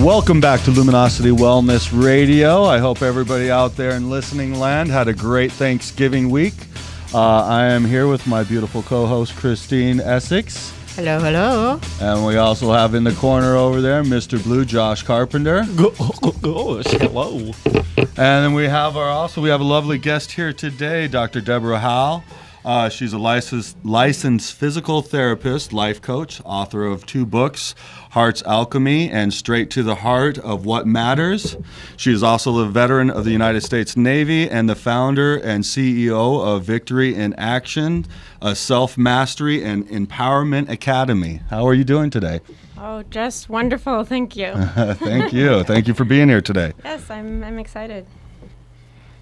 Welcome back to Luminosity Wellness Radio. I hope everybody out there in listening land had a great Thanksgiving week. I am here with my beautiful co-host, Christine Essex. Hello, hello. And we also have in the corner over there, Mr. Blue, Josh Carpenter. Hello. And then we have a lovely guest here today, Dr. Deborah Howell. She's a licensed physical therapist, life coach, author of 2 books, Heart's Alchemy and Straight to the Heart of What Matters. She is also a veteran of the United States Navy and the founder and CEO of Victory in Action, a self-mastery and empowerment academy. How are you doing today? Oh, just wonderful. Thank you. Thank you. Thank you for being here today. Yes, I'm excited.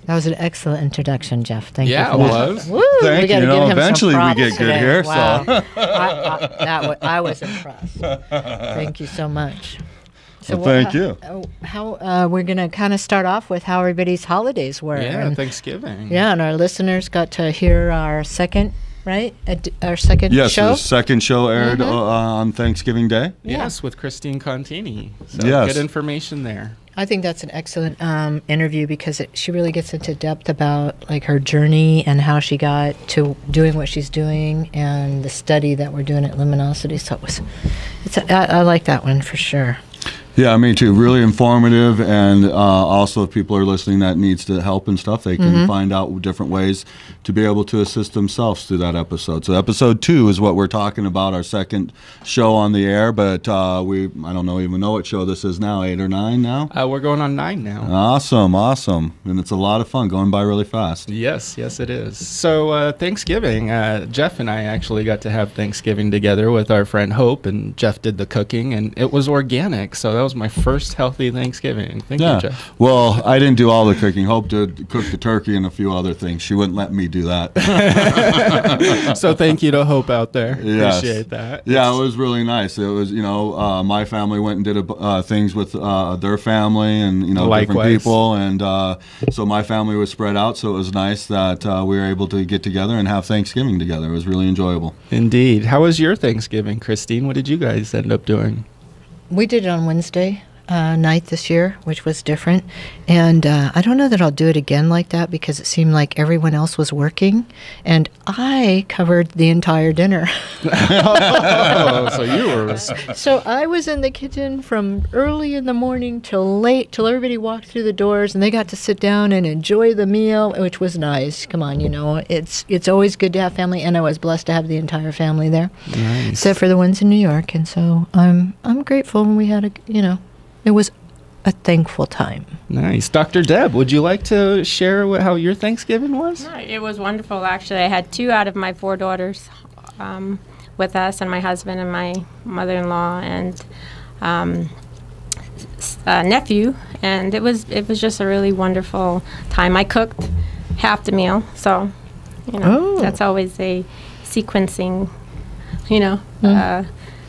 That was an excellent introduction, Jeff. Thank you. Yeah, for it that. was. Woo, Thank you. Eventually we get good here. Wow. So. I was impressed. Thank you so much. So Well, thank you. How we're going to kind of start off with how everybody's holidays were. Yeah, and, Thanksgiving. yeah, and our listeners got to hear our second, right? Our second Yes, show. the second show aired on Thanksgiving Day. Yes, with Christine Contini. So Yes. good information there. I think that's an excellent interview because she really gets into depth about like her journey and how she got to doing what she's doing and the study that we're doing at Luminosity. So I like that one for sure. Yeah, me too. Really informative, and also if people are listening that needs to help and stuff, they can find out different ways to be able to assist themselves through that episode. So episode 2 is what we're talking about, our second show on the air, but I don't even know what show this is now, 8 or 9 now? We're going on 9 now. Awesome. And it's a lot of fun, going by really fast. Yes, it is. So Thanksgiving, Jeff and I actually got to have Thanksgiving together with our friend Hope, and Jeff did the cooking, and it was organic. So that was my first healthy Thanksgiving. Thank you, Jeff. Well, I didn't do all the cooking. Hope did cook the turkey and a few other things. She wouldn't let me do that. So thank you to Hope out there. Yes. Appreciate that. Yeah, it was really nice. It was, my family went and did things with their family and, Likewise. different people. And so my family was spread out. So it was nice that we were able to get together and have Thanksgiving together. It was really enjoyable. Indeed. How was your Thanksgiving, Christine? What did you guys end up doing? We did it on Wednesday night this year, which was different. And I don't know that I'll do it again like that because it seemed like everyone else was working. And I covered the entire dinner. Oh, so you were... So I was in the kitchen from early in the morning till late, till everybody walked through the doors and they got to sit down and enjoy the meal, which was nice. Come on, it's always good to have family. And I was blessed to have the entire family there. Nice. Except for the ones in New York. And so I'm grateful when we had it was a thankful time. Nice. Dr. Deb, would you like to share how your Thanksgiving was? It was wonderful, actually. I had 2 out of my 4 daughters with us, and my husband and my mother-in-law and nephew, and it was just a really wonderful time. I cooked half the meal, so that's always a sequencing,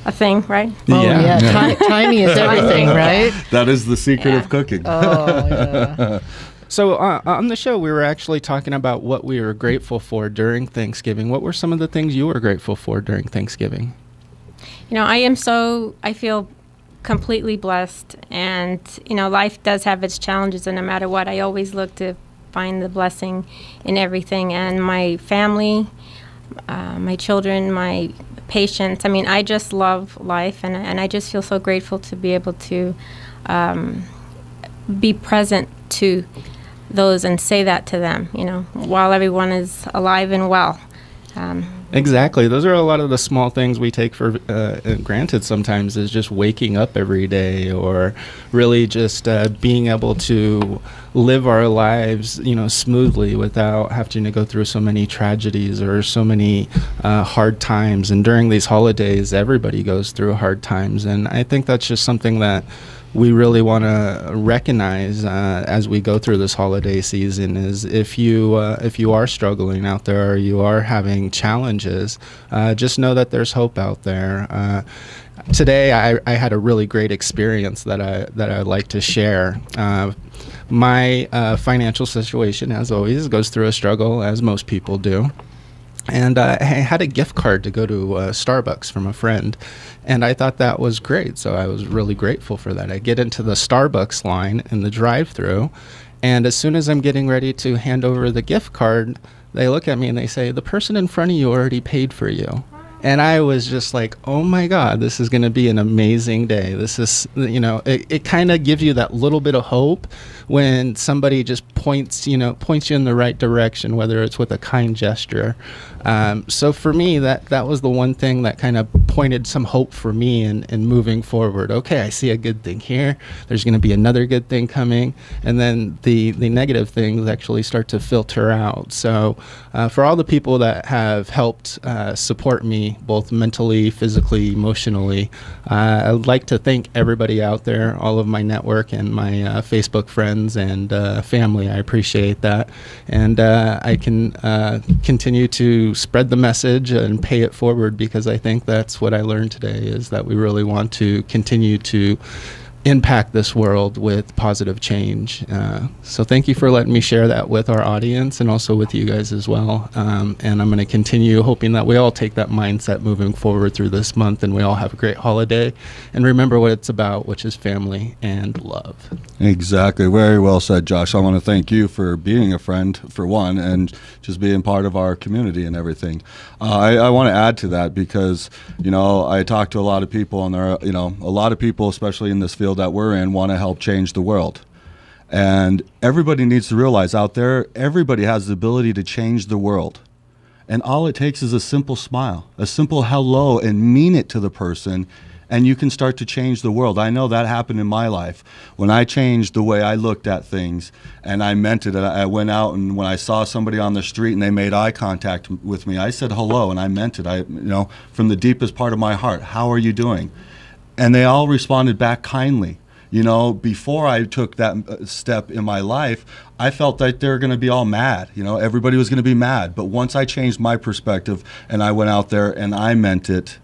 a thing, right? Oh, yeah. Timing is everything, right? That is the secret of cooking. Oh, yeah. So on the show, we were actually talking about what we were grateful for during Thanksgiving. What were some of the things you were grateful for during Thanksgiving? I feel completely blessed, and, life does have its challenges, and no matter what, I always look to find the blessing in everything. And my family, my children, my patients, I just love life, and I just feel so grateful to be able to be present to those and say that to them, while everyone is alive and well. Exactly. Those are a lot of the small things we take for granted sometimes, is just waking up every day, or really just being able to live our lives, smoothly without having to go through so many tragedies or so many hard times. And during these holidays, everybody goes through hard times. And I think that's just something that we really want to recognize as we go through this holiday season, is if you are struggling out there, or you are having challenges, just know that there's hope out there. Today I had a really great experience that I'd like to share. My financial situation, as always, goes through a struggle, as most people do. And I had a gift card to go to Starbucks from a friend, and I thought that was great. So I was really grateful for that. I get into the Starbucks line in the drive-thru, and as soon as I'm getting ready to hand over the gift card, they look at me and they say, "The person in front of you already paid for you." And I was just like, oh my God, this is going to be an amazing day. This is, it kind of gives you that little bit of hope when somebody just points you in the right direction, whether it's with a kind gesture. So for me, that was the one thing that kind of pointed some hope for me in moving forward. Okay, I see a good thing here. There's going to be another good thing coming. And then the negative things actually start to filter out. So for all the people that have helped support me, both mentally, physically, emotionally, I'd like to thank everybody out there, all of my network and my Facebook friends and family. I appreciate that. And I can continue to spread the message and pay it forward, because I think that's what I learned today, is that we really want to continue to impact this world with positive change. So thank you for letting me share that with our audience and also with you guys as well. And I'm going to continue hoping that we all take that mindset moving forward through this month, and we all have a great holiday and remember what it's about, which is family and love. Exactly. Very well said, Josh. I want to thank you for being a friend, for one, and just being part of our community and everything. I want to add to that because, I talk to a lot of people, and there are, a lot of people, especially in this field that we're in, want to help change the world. And everybody needs to realize out there, everybody has the ability to change the world. And all it takes is a simple smile, a simple hello, and mean it to the person, and you can start to change the world. I know that happened in my life. When I changed the way I looked at things and I meant it, I went out, and when I saw somebody on the street and they made eye contact with me, I said hello, and I meant it. From the deepest part of my heart, how are you doing? And they all responded back kindly. Before I took that step in my life, I felt like they were going to be all mad. Everybody was going to be mad. But once I changed my perspective and I went out there and I meant it,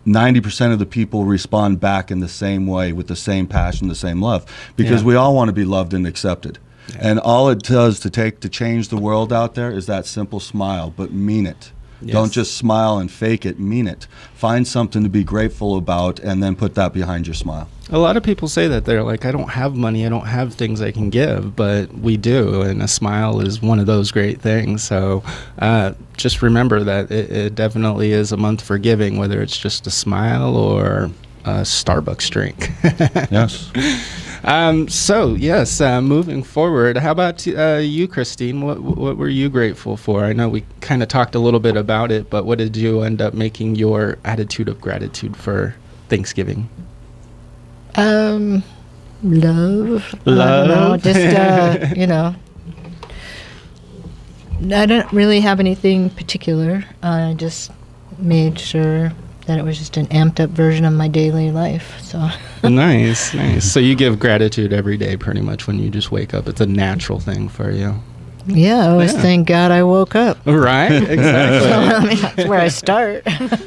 90% of the people respond back in the same way, with the same passion, the same love, because we all want to be loved and accepted. Yeah. And all it does to change the world out there is that simple smile, but mean it. Yes. Don't just smile and fake it, mean it. Find something to be grateful about and then put that behind your smile. A lot of people say that they're like, I don't have money, I don't have things I can give, but we do, and a smile is one of those great things. So just remember that it definitely is a month for giving, whether it's just a smile or a Starbucks drink. Yes. Moving forward, how about you, Christine? What were you grateful for? I know we kind of talked a little bit about it, but what did you end up making your attitude of gratitude for Thanksgiving? Love. Love. I don't know, just I don't really have anything particular. I just made sure that it was just an amped up version of my daily life. So nice. So you give gratitude every day, pretty much, when you just wake up. It's a natural thing for you. Yeah, I always thank God I woke up. Right, exactly. That's where I start.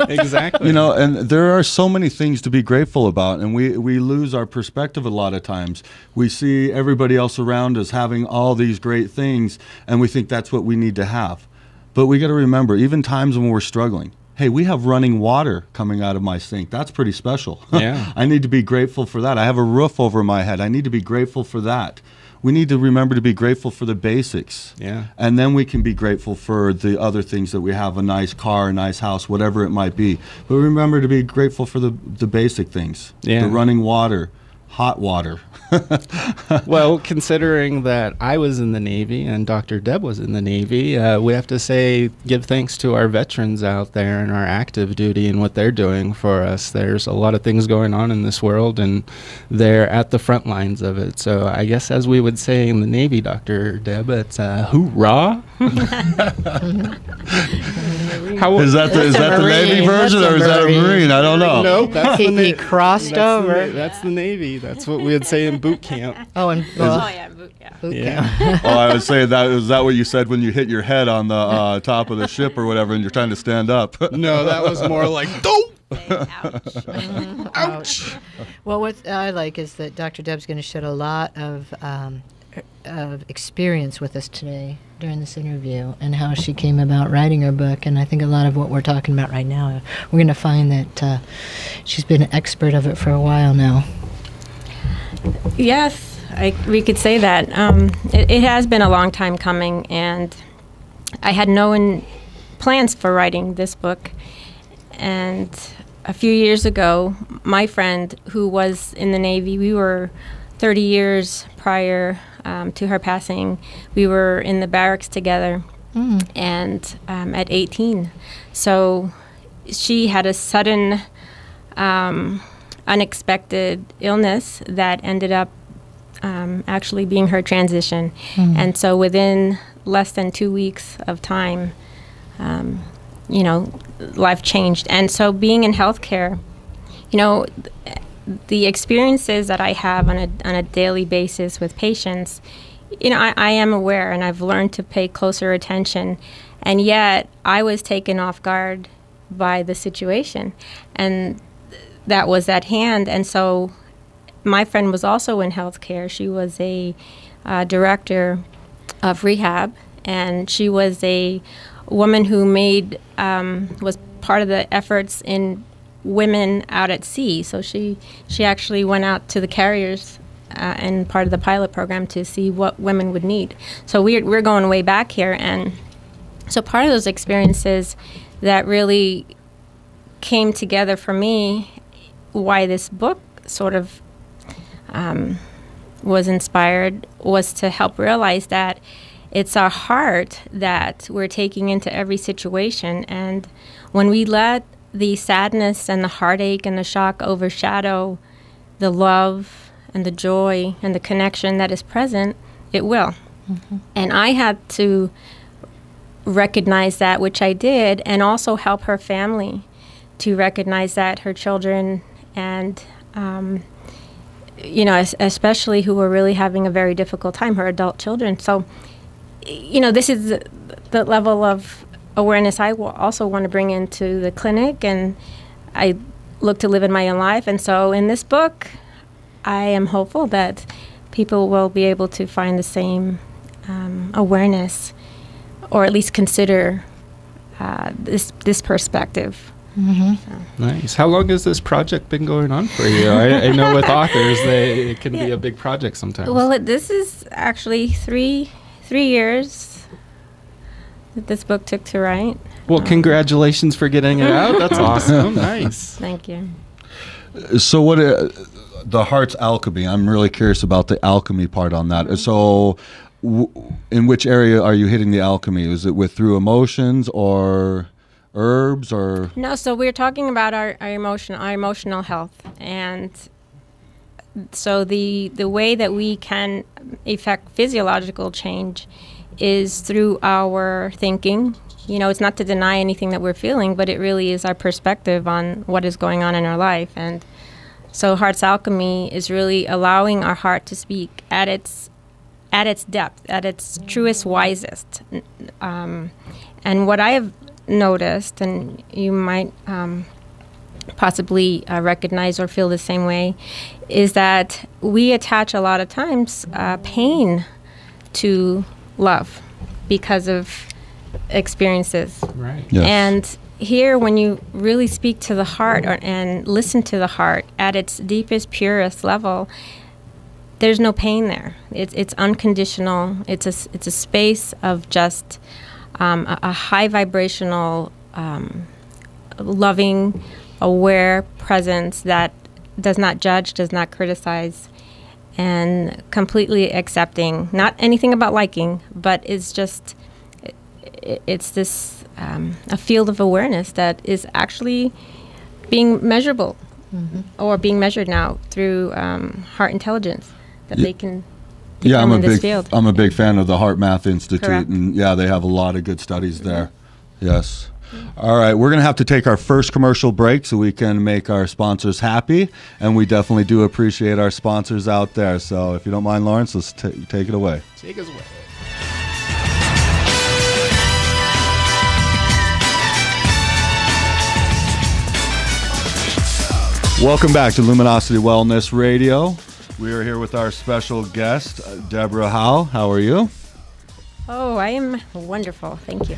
Exactly. And there are so many things to be grateful about, and we lose our perspective a lot of times. We see everybody else around us having all these great things, and we think that's what we need to have. But we got to remember, even times when we're struggling, hey, we have running water coming out of my sink. That's pretty special. Yeah. I need to be grateful for that. I have a roof over my head. I need to be grateful for that. We need to remember to be grateful for the basics. Yeah. And then we can be grateful for the other things that we have, a nice car, a nice house, whatever it might be. But remember to be grateful for the basic things. Yeah. The running water, hot water. Well, considering that I was in the Navy and Dr. Deb was in the Navy, we have to give thanks to our veterans out there and our active duty and what they're doing for us. There's a lot of things going on in this world, and they're at the front lines of it. So I guess, as we would say in the Navy, Dr. Deb, it's hoorah. Is that the Navy version, or is that a Marine? I don't know. Nope, that's he crossed over. That's the Navy. That's what we would say in boot camp. Boot camp. I would say that is that what you said when you hit your head on the top of the ship or whatever, and you're trying to stand up? No, that was more like dope. Ouch. Well, what I like is that Dr. Deb's going to shed a lot of experience with us today during this interview and how she came about writing her book. And I think a lot of what we're talking about right now, we're going to find that she's been an expert of it for a while now. Yes, we could say that. It has been a long time coming, and I had no plans for writing this book. And a few years ago, my friend who was in the Navy, we were 30 years prior to her passing, we were in the barracks together, and at 18. So she had a sudden, unexpected illness that ended up actually being her transition. And so within less than 2 weeks of time, life changed. And so being in healthcare, the experiences that I have on a daily basis with patients, I am aware, and I've learned to pay closer attention. And yet I was taken off guard by the situation, and that was at hand. And so my friend was also in healthcare. She was a director of rehab, and she was a woman who was part of the efforts in women out at sea. So she actually went out to the carriers and part of the pilot program to see what women would need. So we're going way back here, and so part of those experiences that really came together for me, why this book sort of was inspired, was to help realize that it's our heart that we're taking into every situation, and when we let the sadness and the heartache and the shock overshadow the love and the joy and the connection that is present, it will. And I had to recognize that, which I did, and also help her family to recognize that, her children, and especially who were really having a very difficult time, her adult children. So this is the level of awareness I also want to bring into the clinic, and I look to live in my own life. And so in this book, I am hopeful that people will be able to find the same awareness, or at least consider this perspective. Nice. How long has this project been going on for you? I know with authors, it can be a big project sometimes. Well, this is actually three years that this book took to write. Well, congratulations for getting it out. That's awesome. Nice. Thank you. So what the heart's alchemy, I'm really curious about the alchemy part on that. So in which area are you hitting the alchemy? Is it through emotions or herbs or? No, so we're talking about our emotional health. And so the way that we can effect physiological change is through our thinking. It's not to deny anything that we're feeling, but it really is our perspective on what is going on in our life. And so Heart's Alchemy is really allowing our heart to speak at its depth, at its truest, wisest. And what I have noticed, and you might possibly recognize or feel the same way, is that we attach a lot of times pain to love because of experiences. Right. Yes. And here, when you really speak to the heart and listen to the heart at its deepest, purest level, there's no pain there. It's unconditional. It's a space of just a high vibrational, loving, aware presence that does not judge, does not criticize, and completely accepting, not anything about liking, but it's this a field of awareness that is actually being measurable, or being measured now through heart intelligence, that they can determine this field. I'm a big fan of the Heart Math Institute. Correct. And they have a lot of good studies there. Yes. All right, we're going to have to take our first commercial break so we can make our sponsors happy, and we definitely do appreciate our sponsors out there. So if you don't mind, Lawrence, let's take it away. Take us away. Welcome back to Luminosity Wellness Radio. We are here with our special guest, Deborah Howell. How are you? Oh, I am wonderful. Thank you.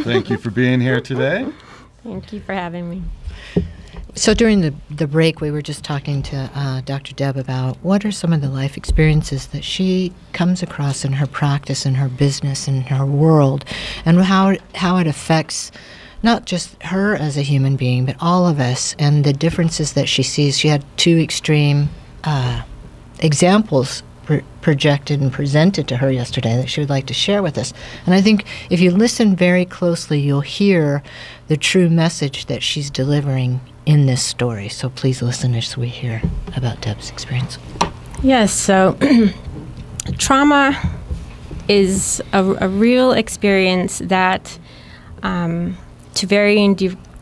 Thank you for being here today. Thank you for having me. So during the break, we were just talking to Dr. Deb about what are some of the life experiences that she comes across in her practice, in her business, in her world, and how it affects not just her as a human being, but all of us, and the differences that she sees. She had two extreme examples projected and presented to her yesterday that she would like to share with us. And I think if you listen very closely, you'll hear the true message that she's delivering in this story. So please listen as we hear about Deb's experience. Yes, so trauma is a real experience that to varying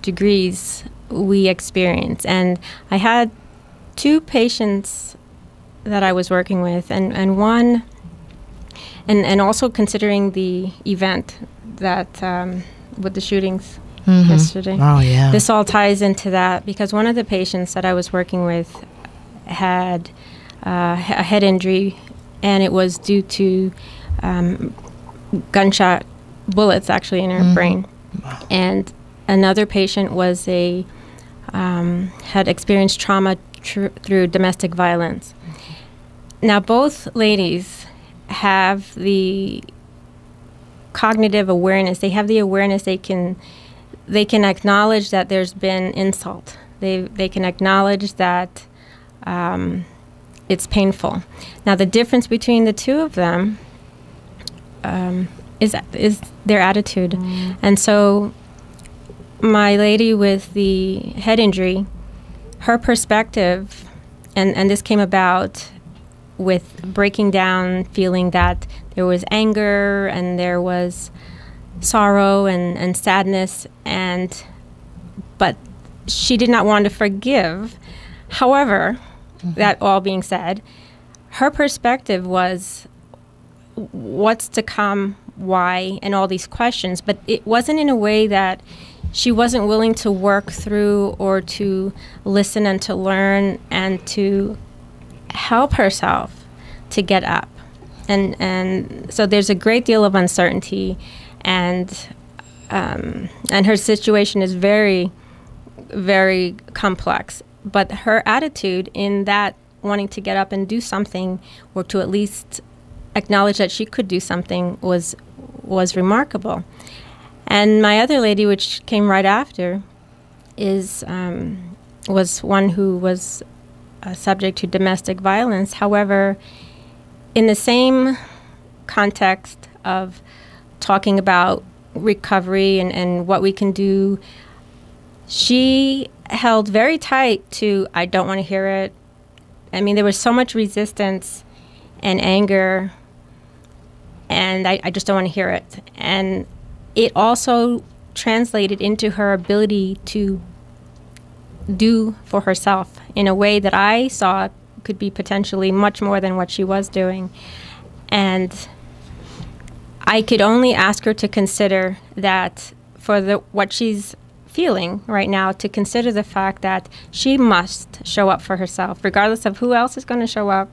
degrees we experience. And I had two patients that I was working with, and one, and also considering the event that with the shootings yesterday. Oh, yeah. This all ties into that because one of the patients that I was working with had a head injury, and it was due to gunshot bullets actually in her brain. Wow. And another patient was had experienced trauma through domestic violence. Now, both ladies have the cognitive awareness. They have the awareness. They can acknowledge that there's been insult. They can acknowledge that it's painful. Now, the difference between the two of them is their attitude. And so my lady with the head injury, her perspective, and this came about with breaking down, feeling that there was anger and there was sorrow and sadness, but she did not want to forgive. However, that all being said, her perspective was what's to come, why, and all these questions, but it wasn't in a way that she wasn't willing to work through or to listen and to learn and to help herself to get up. And so there's a great deal of uncertainty, and her situation is very, very complex. But her attitude in that wanting to get up and do something, or to at least acknowledge that she could do something, was remarkable. And my other lady, which came right after, was one who was subject to domestic violence. However, in the same context of talking about recovery and what we can do, she held very tight to, I don't want to hear it. I mean, there was so much resistance and anger, and I just don't want to hear it. And it also translated into her ability to do for herself in a way that I saw could be potentially much more than what she was doing. And I could only ask her to consider that for what she's feeling right now, to consider the fact that she must show up for herself, regardless of who else is going to show up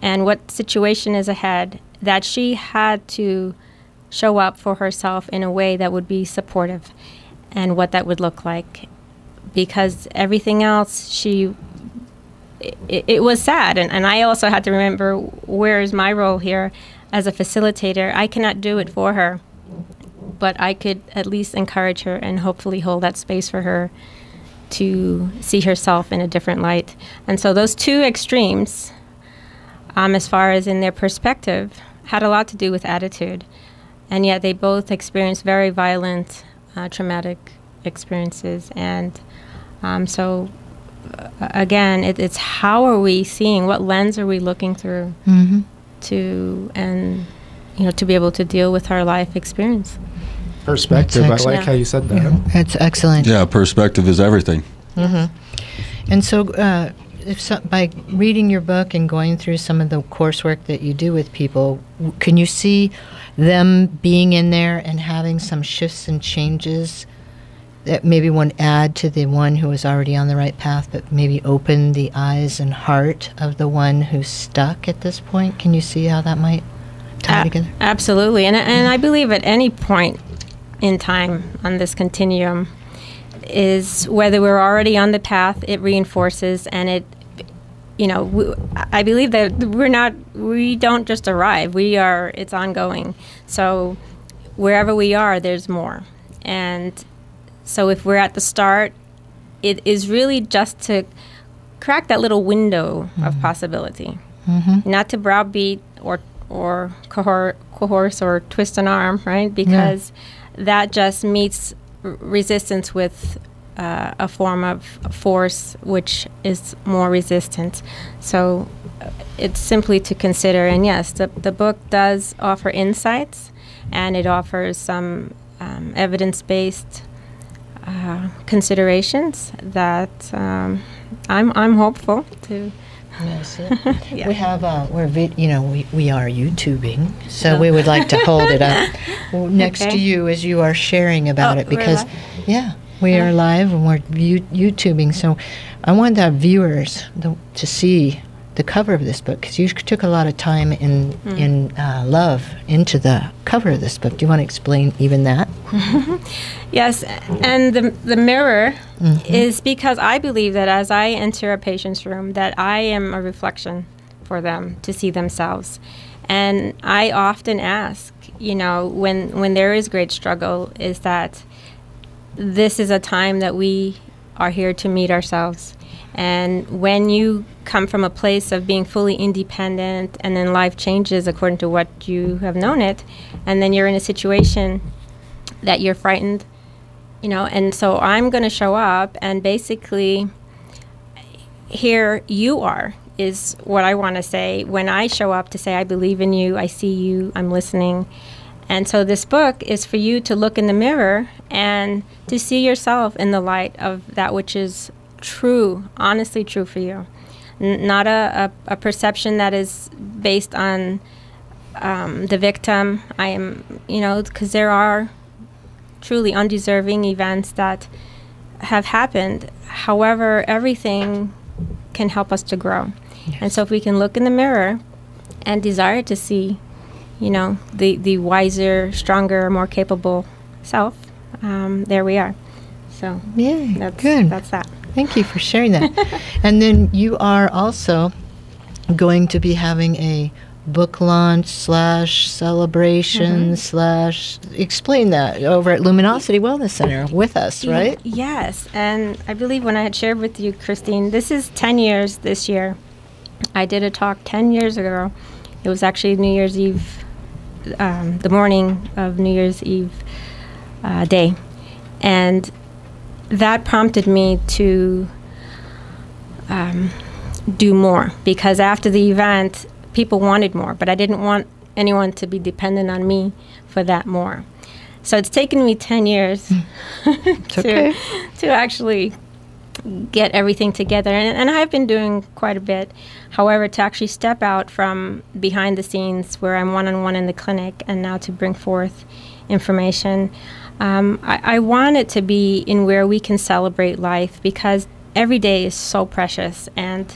and what situation is ahead, that she had to show up for herself in a way that would be supportive, and what that would look like. Because everything else, it was sad. And I also had to remember, where is my role here as a facilitator? I cannot do it for her, but I could at least encourage her and hopefully hold that space for her to see herself in a different light. And so those two extremes, as far as in their perspective, had a lot to do with attitude. And yet they both experienced very violent, traumatic experiences. And so, again, it's how are we seeing, what lens are we looking through to be able to deal with our life experience. Perspective. I like how you said that. Yeah, that's excellent. Yeah, perspective is everything. And so by reading your book and going through some of the coursework that you do with people, can you see them being in there and having some shifts and changes that maybe won't add to the one who is already on the right path, but maybe open the eyes and heart of the one who's stuck at this point? Can you see how that might tie together? Absolutely. And I believe at any point in time on this continuum is whether we're already on the path, it reinforces, and it, I believe that we don't just arrive. It's ongoing. So wherever we are, there's more. And so if we're at the start, it is really just to crack that little window of possibility, not to browbeat or coerce or twist an arm, right? Because that just meets resistance with a form of force which is more resistant. So it's simply to consider. And yes, the book does offer insights, and it offers some evidence-based considerations that I'm hopeful to. Yes, yeah. We have we are YouTubing, so we would like to hold it up next to you as you are sharing about it, because we are live and we're YouTubing. So I want our viewers to see the cover of this book, because you took a lot of time in love into the cover of this book. Do you want to explain even that? Yes, and the mirror is because I believe that as I enter a patient's room, that I am a reflection for them to see themselves. And I often ask, when there is great struggle, is that this is a time that we are here to meet ourselves. And when you come from a place of being fully independent, and then life changes according to what you have known it, and then you're in a situation that you're frightened, and so I'm going to show up, and basically here you are is what I want to say when I show up, to say I believe in you, I see you, I'm listening. And so this book is for you to look in the mirror and to see yourself in the light of that which is true, honestly true for you. Not a perception that is based on the victim. I am, because there are truly undeserving events that have happened. However, everything can help us to grow. Yes. And so if we can look in the mirror and desire to see, the wiser, stronger, more capable self, there we are. So that's that. Thank you for sharing that. And then you are also going to be having a book launch / celebration / explain that over at Luminosity Wellness Center with us, right? Yes. And I believe when I had shared with you, Christine, this is 10 years this year. I did a talk 10 years ago. It was actually New Year's Eve, the morning of New Year's Eve day. And that prompted me to do more, because after the event, people wanted more, but I didn't want anyone to be dependent on me for that more. So it's taken me 10 years to actually get everything together. And I've been doing quite a bit. However, to actually step out from behind the scenes where I'm one-on-one in the clinic, and now to bring forth information, I want it to be in where we can celebrate life, because every day is so precious. And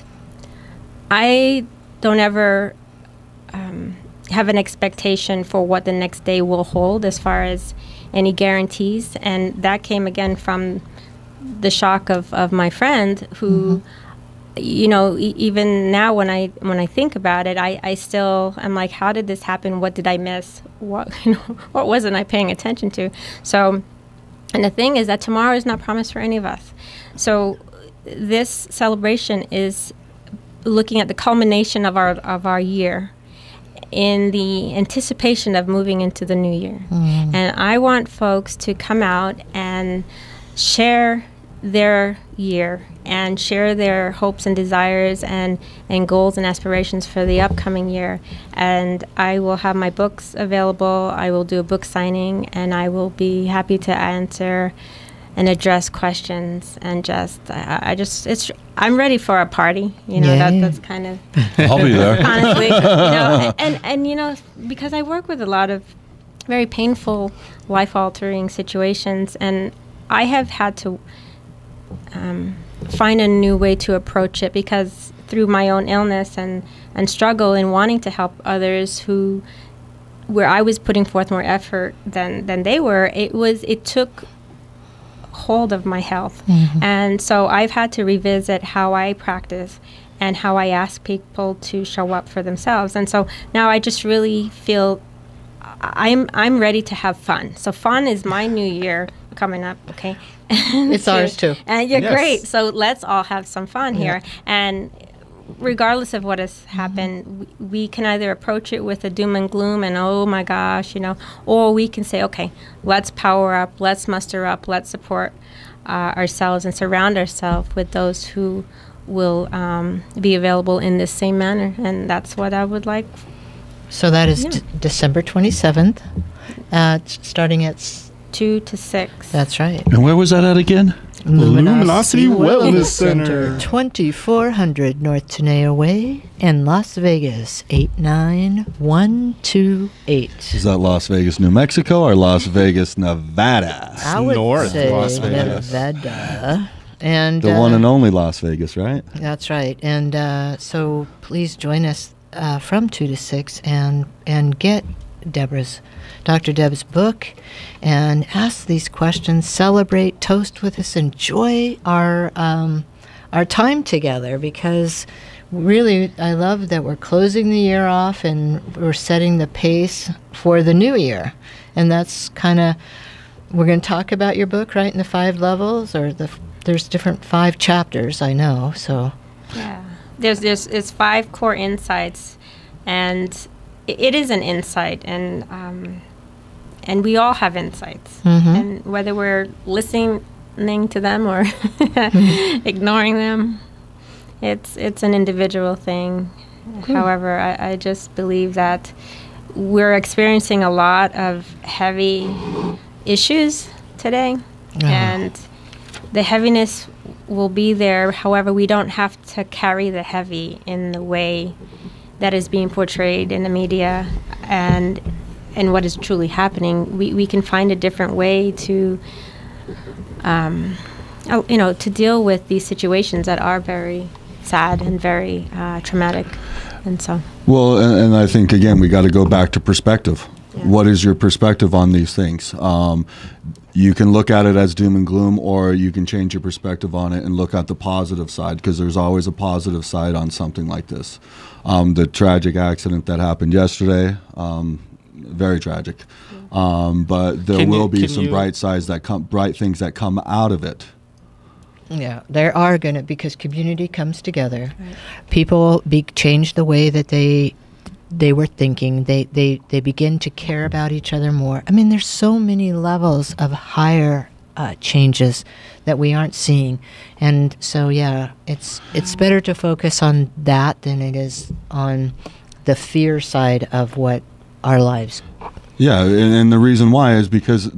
I don't ever have an expectation for what the next day will hold as far as any guarantees. And that came again from the shock of my friend who, even now when I think about it, I still am like, how did this happen? What did I miss? What wasn't I paying attention to? So, and the thing is that tomorrow is not promised for any of us. So this celebration is looking at the culmination of our year in the anticipation of moving into the new year. And I want folks to come out and share their year and share their hopes and desires and goals and aspirations for the upcoming year. And I will have my books available. I will do a book signing, and I will be happy to answer and address questions, and I'm ready for a party. That's kind of I'll be there. Honestly, and because I work with a lot of very painful, life-altering situations, and I have had to find a new way to approach it, because through my own illness and struggle in wanting to help others where I was putting forth more effort than they were, it took hold of my health. And so I've had to revisit how I practice and how I ask people to show up for themselves. And so now I just really feel I'm ready to have fun. So fun is my new year coming up, okay? It's ours too. And you're Yes. great. So let's all have some fun here. And regardless of what has happened, we can either approach it with a doom and gloom and, oh my gosh, or we can say, okay, let's power up, let's muster up, let's support ourselves and surround ourselves with those who will be available in this same manner. And that's what I would like. So that is December 27th, starting at 2 to 6. That's right. And where was that at again? Luminosity Wellness Center. 2400 North Tenaya Way in Las Vegas, 89128. Is that Las Vegas, New Mexico, or Las Vegas, Nevada? I would North say Las Vegas. Nevada. And The one and only Las Vegas, right? That's right. And so please join us from 2 to 6 and get Dr. Deb's book and ask these questions, celebrate, toast with us, enjoy our time together, because really I love that we're closing the year off and we're setting the pace for the new year. And that's kind of, we're going to talk about your book, right, in the 5 levels, or there's different 5 chapters, I know, so. Yeah. It's 5 core insights, and it is an insight, and we all have insights, and whether we're listening to them or ignoring them, it's an individual thing. However, I just believe that we're experiencing a lot of heavy issues today, and the heaviness will be there. However, we don't have to carry the heavy in the way that is being portrayed in the media and what is truly happening. We can find a different way to to deal with these situations that are very sad and very traumatic. And so, Well, and I think, again, we got to go back to perspective. Yeah. What is your perspective on these things? You can look at it as doom and gloom, or you can change your perspective on it and look at the positive side, because there's always a positive side on something like this. The tragic accident that happened yesterday, very tragic. But there will be some bright things that come out of it. Yeah, there are going to, because community comes together. Right. People change the way that they were thinking. They begin to care about each other more. I mean, there's so many levels of higher changes that we aren't seeing. And so, yeah, it's better to focus on that than it is on the fear side of what our lives. Yeah, and the reason why is because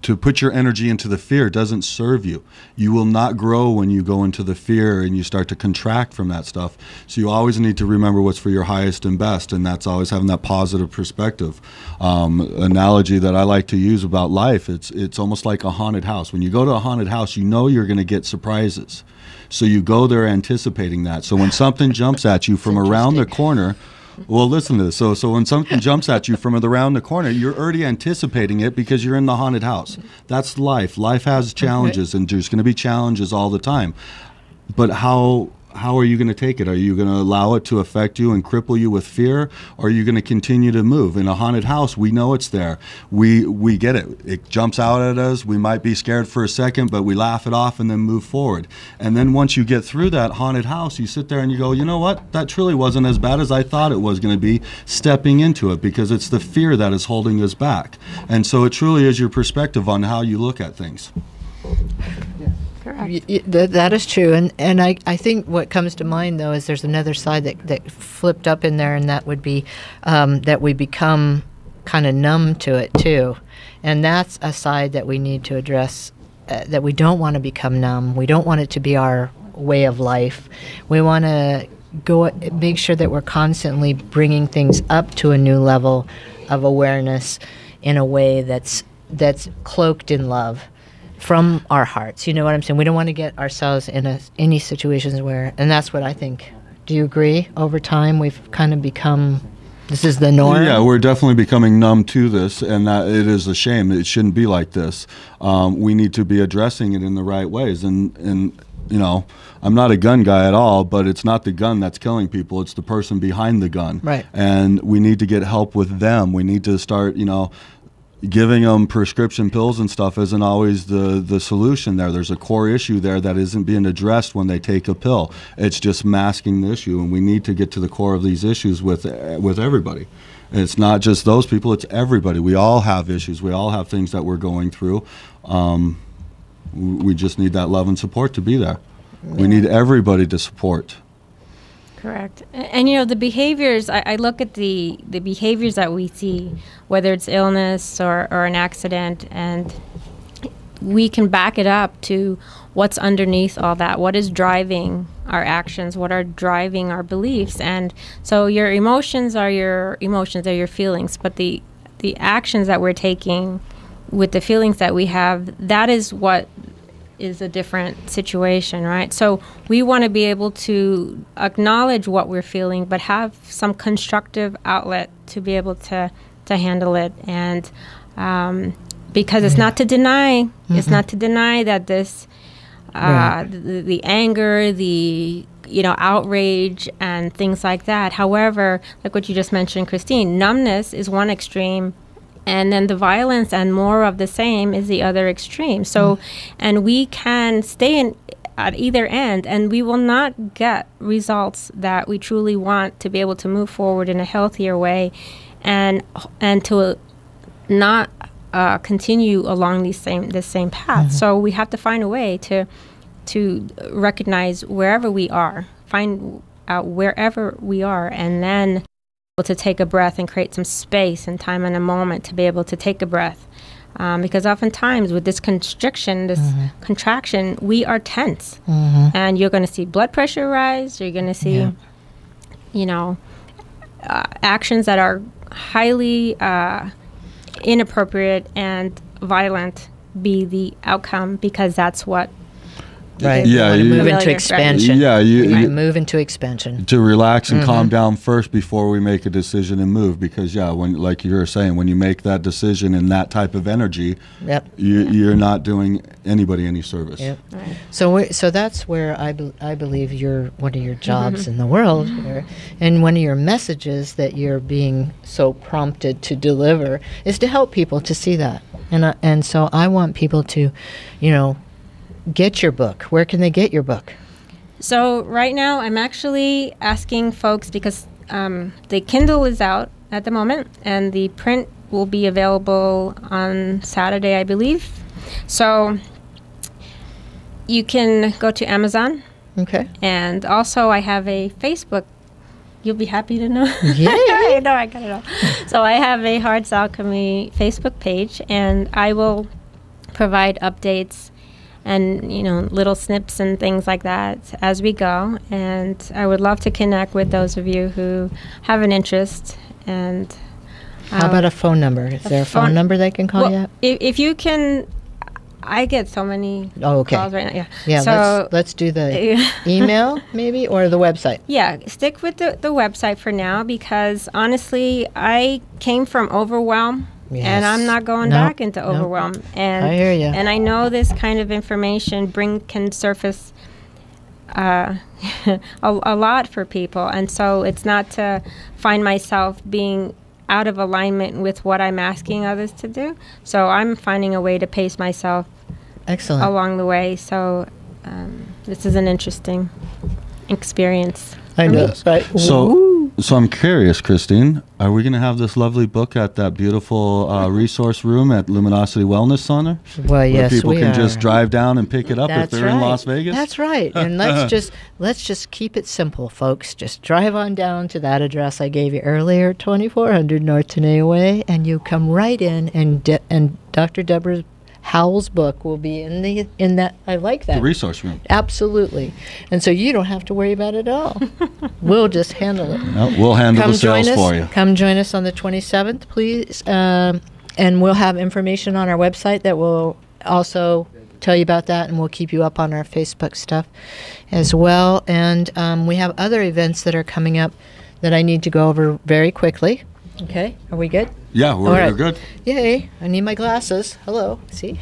to put your energy into the fear doesn't serve you. You will not grow when you go into the fear and you start to contract from that stuff. So you always need to remember what's for your highest and best, and that's always having that positive perspective. Analogy that I like to use about life, it's almost like a haunted house. When you go to a haunted house, you know you're going to get surprises. So you go there anticipating that. So when something jumps at you from around the corner, well, listen to this. So when something jumps at you from around the corner, you're already anticipating it because you're in the haunted house. That's life. Life has challenges, and there's going to be challenges all the time. But how are you going to take it? Are you going to allow it to affect you and cripple you with fear, or are you going to continue to move? In a haunted house, we know it's there. We get it. It jumps out at us. We might be scared for a second, but we laugh it off and then move forward. And then once you get through that haunted house, you sit there and you go, you know what? That truly wasn't as bad as I thought it was going to be, stepping into it, because it's the fear that is holding us back. And so it truly is your perspective on how you look at things. That is true, and I think what comes to mind, though, is there's another side that flipped up in there, and that would be that we become kind of numb to it too, and that's a side that we need to address, that we don't want to become numb. We don't want it to be our way of life. We want to make sure that we're constantly bringing things up to a new level of awareness in a way that's cloaked in love. from our hearts. You know what I'm saying? We don't want to get ourselves in any situations where, and that's what I think. Do you agree? Over time, we've kind of become, this is the norm. Yeah, we're definitely becoming numb to this, and that it is a shame. It shouldn't be like this. We need to be addressing it in the right ways. And you know, I'm not a gun guy at all, but it's not the gun that's killing people. It's the person behind the gun. Right. And we need to get help with them. We need to start, you know, giving them prescription pills and stuff isn't always the solution there. There's a core issue there that isn't being addressed when they take a pill. It's just masking the issue, and we need to get to the core of these issues with everybody. It's not just those people, it's everybody. We all have issues. We all have things that we're going through. We just need that love and support to be there. Yeah. We need everybody to support. Correct. And you know, the behaviors, I look at the behaviors that we see, whether it's illness or an accident, and we can back it up to what's underneath all that. What is driving our actions? What are driving our beliefs? And so your emotions are your emotions, they're your feelings, but the actions that we're taking with the feelings that we have, that is what is a different situation, right? So we want to be able to acknowledge what we're feeling, but have some constructive outlet to be able to handle it. And because it's not to deny, it's not to deny that this, the anger, the outrage and things like that. However, like what you just mentioned, Christine, numbness is one extreme, and then the violence and more of the same is the other extreme. So, and we can stay at either end, and we will not get results that we truly want to be able to move forward in a healthier way, and to not continue along this same path. So we have to find a way to recognize wherever we are, find out wherever we are, and then to take a breath and create some space and time and a moment to be able to take a breath. Because oftentimes with this constriction, this contraction, we are tense. And you're going to see blood pressure rise. You're going to see, actions that are highly inappropriate and violent be the outcome, because that's what. Right. Yeah. You move into expansion. Yeah. You move into expansion. To relax and calm down first before we make a decision and move. Because when, like you were saying, when you make that decision in that type of energy, you're not doing anybody any service. Yep. Right. So that's where I believe one of your jobs in the world, and one of your messages that you're being so prompted to deliver is to help people to see that. And so I want people to, get your book. Where can they get your book? So right now I'm actually asking folks, because the Kindle is out at the moment and the print will be available on Saturday, I believe. So you can go to Amazon. Okay. And also I have a Facebook. You'll be happy to know. Yeah. I know, I got it all. So I have a Hearts Alchemy Facebook page, and I will provide updates and little snips and things like that as we go. And I would love to connect with those of you who have an interest. And how about a phone number? Is there a phone number they can call you at? If you can, I get so many calls right now. Yeah. So let's do the email maybe, or the website. Yeah, stick with the website for now, because honestly, I came from overwhelm. Yes. And I'm not going back into overwhelm. And I hear you. And I know this kind of information can surface a lot for people. And so it's not to find myself being out of alignment with what I'm asking others to do. So I'm finding a way to pace myself along the way. So this is an interesting experience. I know. Right. So I'm curious, Christine, are we going to have this lovely book at that beautiful resource room at Luminosity Wellness Center? Well, yes, where people can just drive down and pick it up if they're in Las Vegas? That's right. And let's just keep it simple, folks. Just drive on down to that address I gave you earlier, 2400 North Tenaya Way, and you come right in, and Dr. Deborah Howell's book will be in that. I like that. The resource room. Absolutely. And so you don't have to worry about it at all. We'll just handle it. No, we'll handle the sales for you. Come join us on the 27th, please. And we'll have information on our website that will also tell you about that, and we'll keep you up on our Facebook stuff as well. And we have other events that are coming up that I need to go over very quickly. Okay, are we good? Yeah, we're good. Yay, I need my glasses. Hello, see?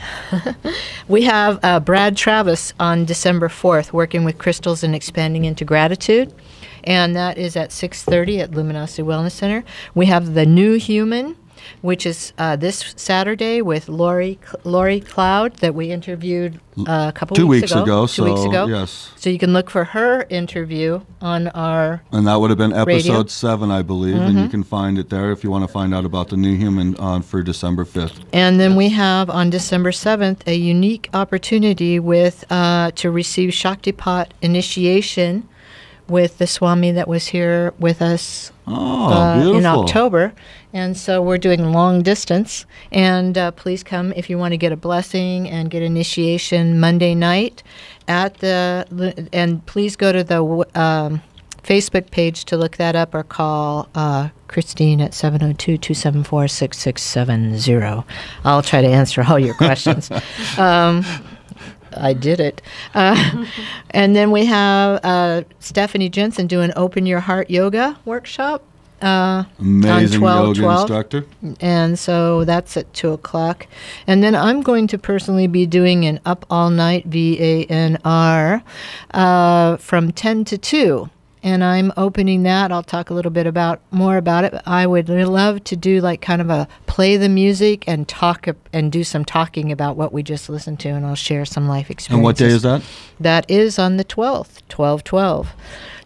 We have Brad Travis on December 4th, working with crystals and expanding into gratitude. And that is at 6:30 at Luminosity Wellness Center. We have The New Human, which is this Saturday with Lori Cloud that we interviewed a couple 2 weeks ago. ago. 2 weeks ago. Yes. So you can look for her interview on our And that would have been episode radio. 7, I believe, and you can find it there if you want to find out about The New Human for December 5th. And then we have on December 7th a unique opportunity with to receive Shaktipat initiation with the Swami that was here with us in October. And so we're doing long distance. And please come if you want to get a blessing and get initiation Monday night and please go to the Facebook page to look that up or call Christine at 702-274-6670. I'll try to answer all your questions. I did it. And then we have Stephanie Jensen doing Open Your Heart Yoga workshop. Amazing yoga instructor. And so that's at 2 o'clock. And then I'm going to personally be doing an Up All Night VANR from 10 to 2. And I'm opening that. I'll talk a little bit more about it. But I would love to do like kind of a play the music and talk and do some talking about what we just listened to, and I'll share some life experiences. And what day is that? That is on the 12th, 12/12.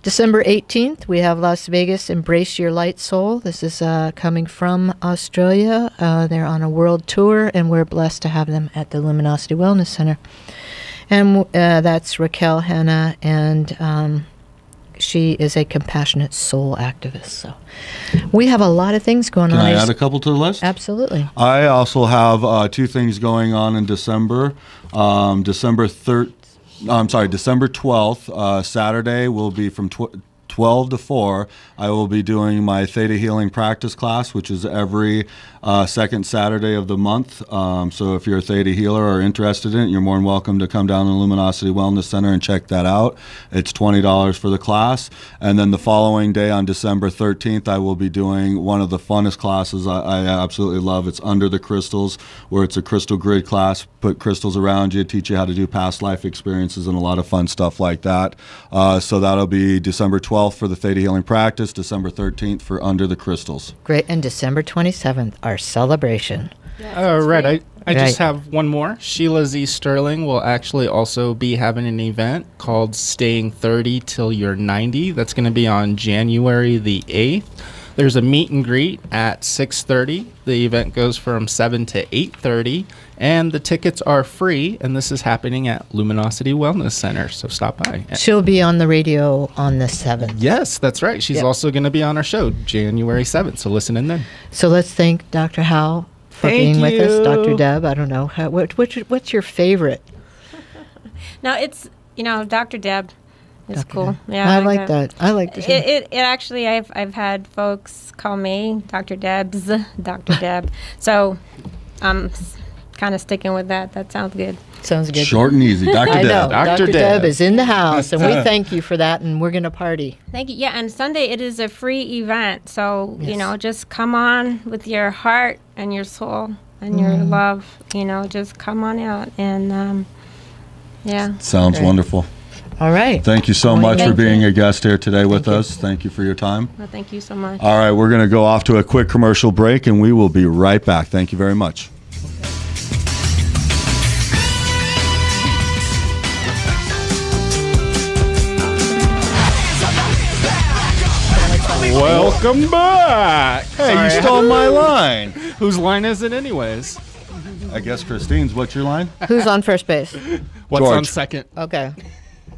December 18th, we have Las Vegas Embrace Your Light Soul. This is coming from Australia. They're on a world tour, and we're blessed to have them at the Luminosity Wellness Center. And that's Raquel Hanna, and she is a compassionate soul activist. So we have a lot of things going on. Can I add a couple to the list? Absolutely. I also have 2 things going on in December. December 12th, Saturday, will be from 12 to 4. I will be doing my Theta Healing Practice class, which is every second Saturday of the month. So if you're a Theta healer or interested in it, you're more than welcome to come down to the Luminosity Wellness Center and check that out. It's $20 for the class. And then the following day on December 13th, I will be doing one of the funnest classes I absolutely love. It's Under the Crystals, where it's a crystal grid class. Put crystals around you, teach you how to do past life experiences and a lot of fun stuff like that. So that'll be December 12th for the Theta Healing Practice, December 13th for Under the Crystals. Great. And December 27th, our celebration. Right. I just have one more. Sheila Z. Sterling will actually also be having an event called Staying 30 Till You're 90. That's going to be on January the 8th. There's a meet and greet at 6:30. The event goes from 7 to 8:30, and the tickets are free, and this is happening at Luminosity Wellness Center, so stop by. She'll be on the radio on the 7th. Yes, that's right. She's also going to be on our show January 7th, so listen in then. So let's thank Dr. Hal for being with us. Dr. Deb, I don't know. What's your favorite? No, it's, Dr. Deb. It's cool. Deb. Yeah, I like that. I like this. It actually, I've had folks call me Dr. Deb's Dr. Deb. So I'm kind of sticking with that. That sounds good. Sounds good. Short and easy. Dr. I know. Deb. Dr. Deb is in the house, and we thank you for that, and we're going to party. Thank you. Yeah, and Sunday it is a free event. So, just come on with your heart and your soul and your love. Just come on out. And, Sounds wonderful. All right. Thank you so much for being a guest here today with us. Thank you for your time. Well, thank you so much. All right, we're going to go off to a quick commercial break, and we will be right back. Thank you very much. Welcome back. Hey, you stole my line. Whose line is it anyways? I guess Christine's. What's your line? Who's on first base? What's George. on second? Okay.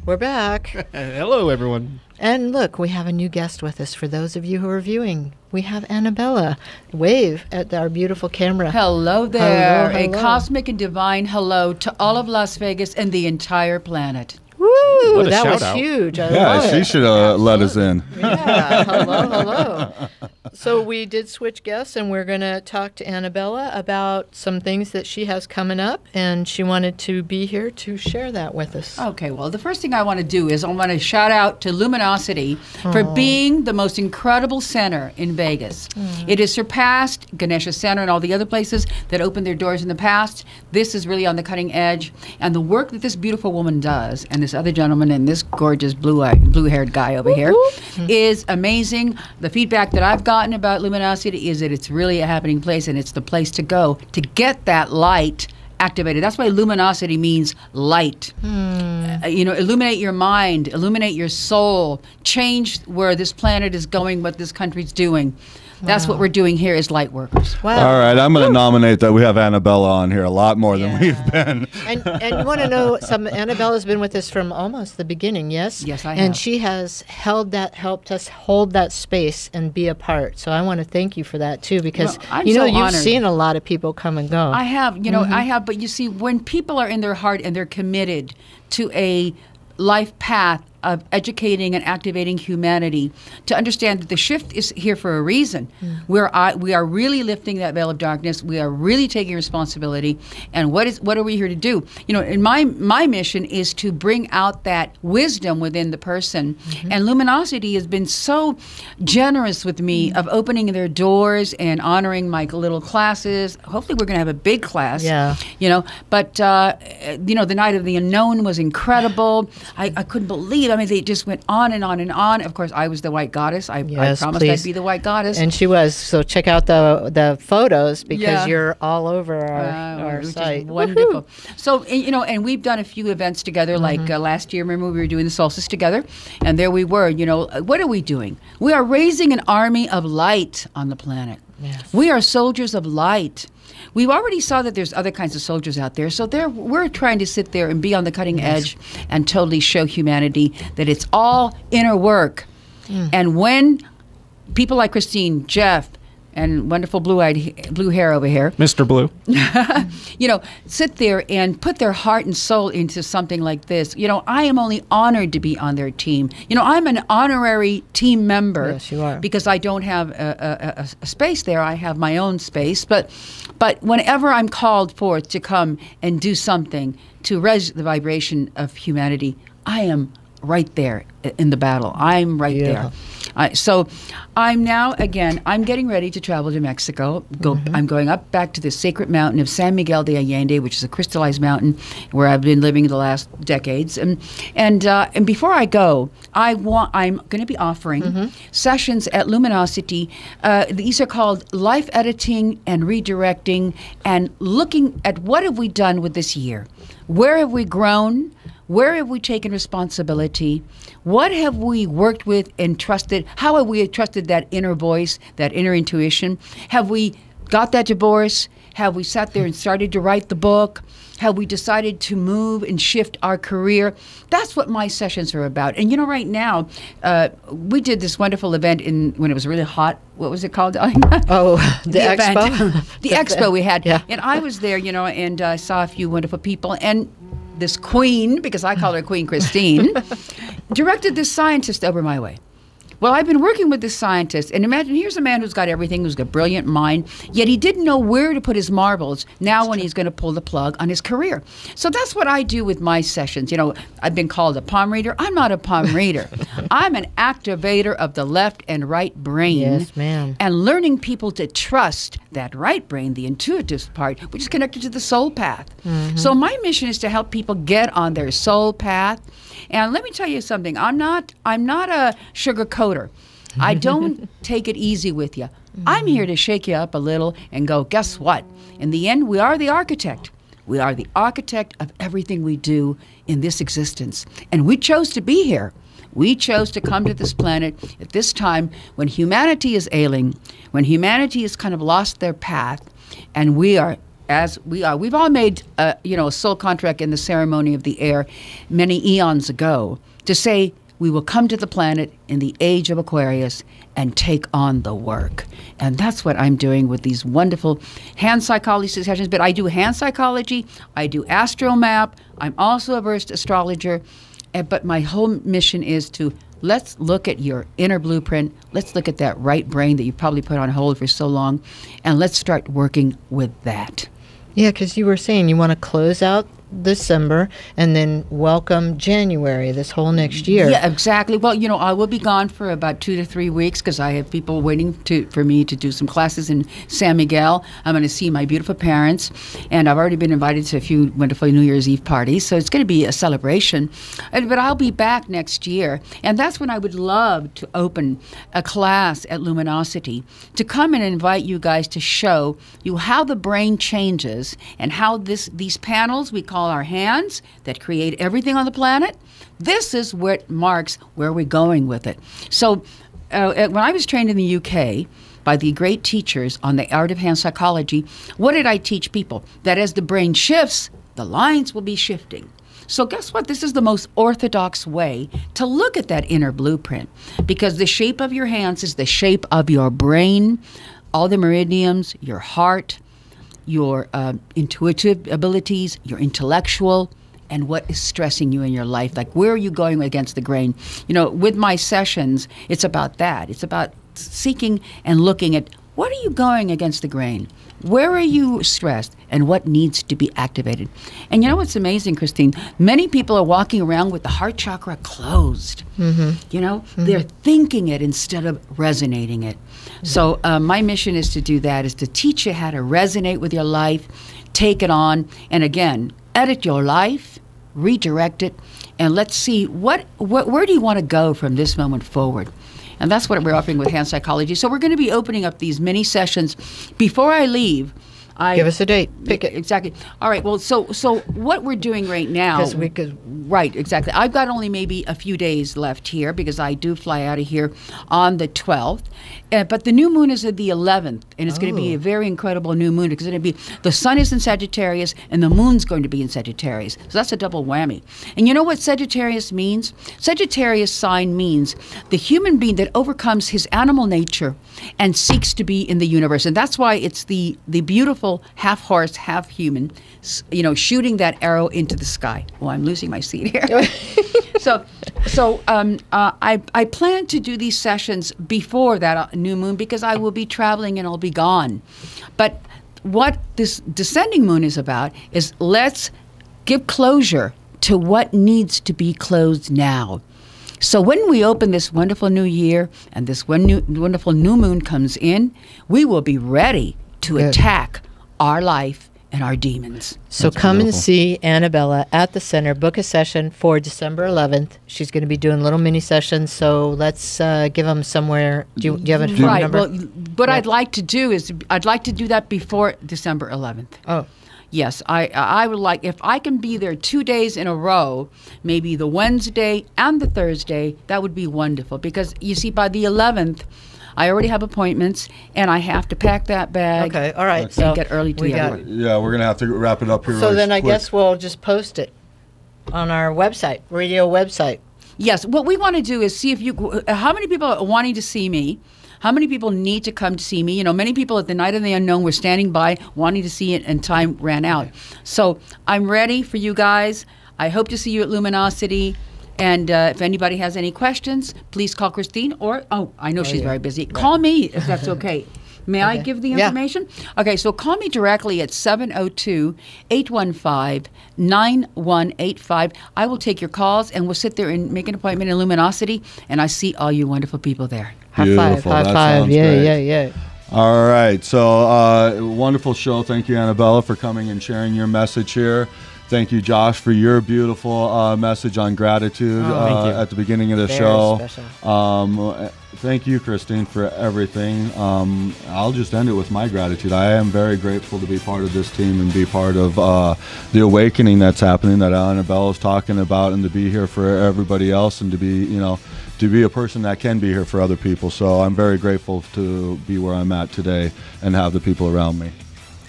We're back. Hello, everyone. And look, we have a new guest with us for those of you who are viewing. We have Annabella. Wave at our beautiful camera. Hello there. Hello. A cosmic and divine hello to all of Las Vegas and the entire planet. Woo! Ooh, What a that was shout-out. huge. I Yeah, love she it. should have let us in. Yeah, hello. So we did switch guests, and we're going to talk to Annabella about some things that she has coming up, and she wanted to be here to share that with us. Okay, well, the first thing I want to do is I want to shout out to Luminosity for being the most incredible center in Vegas. It has surpassed Ganesha Center and all the other places that opened their doors in the past. This is really on the cutting edge, and the work that this beautiful woman does, and this other gentleman and this gorgeous blue-haired guy over here, is amazing. The feedback that I've gotten about Luminosity is that it's really a happening place, and it's the place to go to get that light activated. That's why luminosity means light. Illuminate your mind, illuminate your soul, change where this planet is going, what this country's doing. That's what we're doing here as light workers. Wow. All right, I'm going to nominate that we have Annabella on here a lot more than we've been. And you want to know Annabella's been with us from almost the beginning, yes? Yes, I And have. she has helped us hold that space and be a part. So I want to thank you for that too, because Well, I'm you've so honored. seen a lot of people come and go. I have, I have, but you see, when people are in their heart and they're committed to a life path of educating and activating humanity, to understand that the shift is here for a reason. We are really lifting that veil of darkness. We are really taking responsibility. And what are we here to do? And my mission is to bring out that wisdom within the person. And Luminosity has been so generous with me of opening their doors and honoring my little classes. Hopefully we're going to have a big class. Yeah. But the Night of the Unknown was incredible. I couldn't believe. I mean, they just went on and on and on. Of course, I was the white goddess. I Yes, promised please. I'd be the white goddess. And she was. So check out the photos, because Yeah. you're all over our which is site. wonderful. Woohoo. So, and we've done a few events together, like last year. Remember, we were doing the solstice together, and there we were. What are we doing? We are raising an army of light on the planet. Yes. We are soldiers of light. We already saw that there's other kinds of soldiers out there. So we're trying to sit there and be on the cutting edge and totally show humanity that it's all inner work. And when people like Christine, Jeff, and wonderful blue hair over here, Mr. Blue. sit there and put their heart and soul into something like this. I am only honored to be on their team. I'm an honorary team member. Yes, you are. Because I don't have a space there. I have my own space. But whenever I'm called forth to come and do something to raise the vibration of humanity, I am right there in the battle. I'm right there. So I'm now, again, I'm getting ready to travel to Mexico. I'm going up back to the sacred mountain of San Miguel de Allende, which is a crystallized mountain where I've been living the last decades. And before I go, I'm going to be offering sessions at Luminosity. These are called life editing and redirecting, and looking at what have we done with this year. Where have we grown? Where have we taken responsibility? What have we worked with and trusted? How have we trusted that inner voice, that inner intuition? Have we got that divorce? Have we sat there and started to write the book? Have we decided to move and shift our career? That's what my sessions are about. And right now, we did this wonderful event when it was really hot. What was it called? Oh, the expo? event. The expo we had. Yeah. And I was there, and I saw a few wonderful people. And this queen, because I call her Queen Christine, directed this scientist over my way. Well, I've been working with this scientist, and imagine, here's a man who's got everything, who's got a brilliant mind, yet he didn't know where to put his marbles now when he's going to pull the plug on his career. So that's what I do with my sessions. I've been called a palm reader. I'm not a palm reader. I'm an activator of the left and right brain. Yes, ma'am. And learning people to trust that right brain, the intuitive part, which is connected to the soul path. So my mission is to help people get on their soul path. And let me tell you something. I'm not a sugar coater. I don't take it easy with you. I'm here to shake you up a little and go, guess what? In the end, we are the architect. We are the architect of everything we do in this existence. And we chose to be here. We chose to come to this planet at this time when humanity is ailing, when humanity has kind of lost their path, and we've all made a soul contract in the ceremony of the air many eons ago to say we will come to the planet in the age of Aquarius and take on the work. And that's what I'm doing with these wonderful hand psychology sessions. But I do hand psychology, I do astromap, I'm also a versed astrologer, but my whole mission is to let's look at your inner blueprint. Let's look at that right brain that you probably put on hold for so long, and let's start working with that. Yeah, because you were saying you want to close out December and then welcome January, this whole next year. Yeah, exactly. Well, I will be gone for about 2 to 3 weeks because I have people waiting for me to do some classes in San Miguel. I'm going to see my beautiful parents, and I've already been invited to a few wonderful New Year's Eve parties, so it's going to be a celebration. But I'll be back next year, and that's when I would love to open a class at Luminosity to come and invite you guys to show you how the brain changes and how these panels we call our hands that create everything on the planet. This is what marks where we're going with it. So when I was trained in the UK by the great teachers on the art of hand psychology, what did I teach people? That as the brain shifts, the lines will be shifting. So guess what? This is the most orthodox way to look at that inner blueprint, because the shape of your hands is the shape of your brain, all the meridians, your heart, your intuitive abilities, your intellectual, and what is stressing you in your life. Like, where are you going against the grain? With my sessions, it's about that. It's about seeking and looking at what are you going against the grain? Where are you stressed, and what needs to be activated? And you know what's amazing, Christine? Many people are walking around with the heart chakra closed. They're thinking it instead of resonating it. So my mission is to do that, is to teach you how to resonate with your life, take it on, and again, edit your life, redirect it, and let's see where do you want to go from this moment forward. And that's what we're offering with hand psychology. So we're going to be opening up these mini sessions. Before I leave, give us a date. Pick it. Exactly. All right. Well, so what we're doing right now. Because we could. Right. Exactly. I've got only maybe a few days left here because I do fly out of here on the 12th. But the new moon is at the 11th, and it's going to be a very incredible new moon because it's going to be the sun is in Sagittarius and the moon's going to be in Sagittarius. So that's a double whammy. And you know what Sagittarius means? Sagittarius sign means the human being that overcomes his animal nature and seeks to be in the universe. And that's why it's the beautiful half horse, half human, shooting that arrow into the sky. Oh, I'm losing my seat here. So I plan to do these sessions before that new moon because I will be traveling and I'll be gone. But what this descending moon is about is let's give closure to what needs to be closed now. So when we open this wonderful new year and this wonderful new moon comes in, we will be ready to attack our life and our demons. So come and see Annabella at the center. Book a session for December 11th. She's going to be doing little mini sessions. So let's give them somewhere. Do you have a phone number? Well, what I'd like to do is I'd like to do that before December 11th. Oh. Yes, I would like, if I can be there 2 days in a row, maybe the Wednesday and the Thursday, that would be wonderful. Because you see, by the 11th, I already have appointments, and I have to pack that bag. Okay, all right. And So get early to the other one. Yeah, we're going to have to wrap it up here. So really then I quick. guess we'll just post it on our website, radio website. Yes, what we want to do is see if how many people are wanting to see me. How many people need to come to see me? Many people at the Night of the Unknown were standing by wanting to see it, and time ran out. So I'm ready for you guys. I hope to see you at Luminosity. And if anybody has any questions, please call Christine I know she's very busy. Call me if that's okay. May I give the information? Yeah. Okay, so call me directly at 702-815-9185. I will take your calls, and we'll sit there and make an appointment in Luminosity, and I see all you wonderful people there. High five, high five. Yeah. All right. So wonderful show. Thank you, Annabella, for coming and sharing your message here. Thank you, Josh, for your beautiful message on gratitude at the beginning of the show. Special. Thank you, Christine, for everything. I'll just end it with my gratitude. I am very grateful to be part of this team and be part of the awakening that's happening that Annabella's talking about, and to be here for everybody else, and to be, to be a person that can be here for other people. So I'm very grateful to be where I'm at today and have the people around me.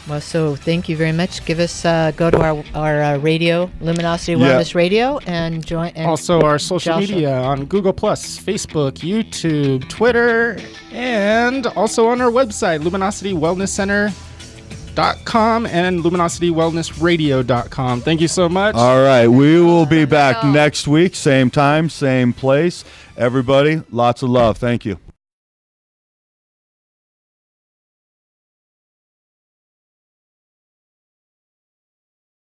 Well, so thank you very much. Give us, go to our radio, Luminosity Wellness Radio, and join. And also our social media on Google+, Facebook, YouTube, Twitter, and also on our website, Luminosity Wellness Center. luminositywellness.com and luminositywellnessradio.com. Thank you so much. All right. We will be back next week. Same time, same place. Everybody, lots of love. Thank you.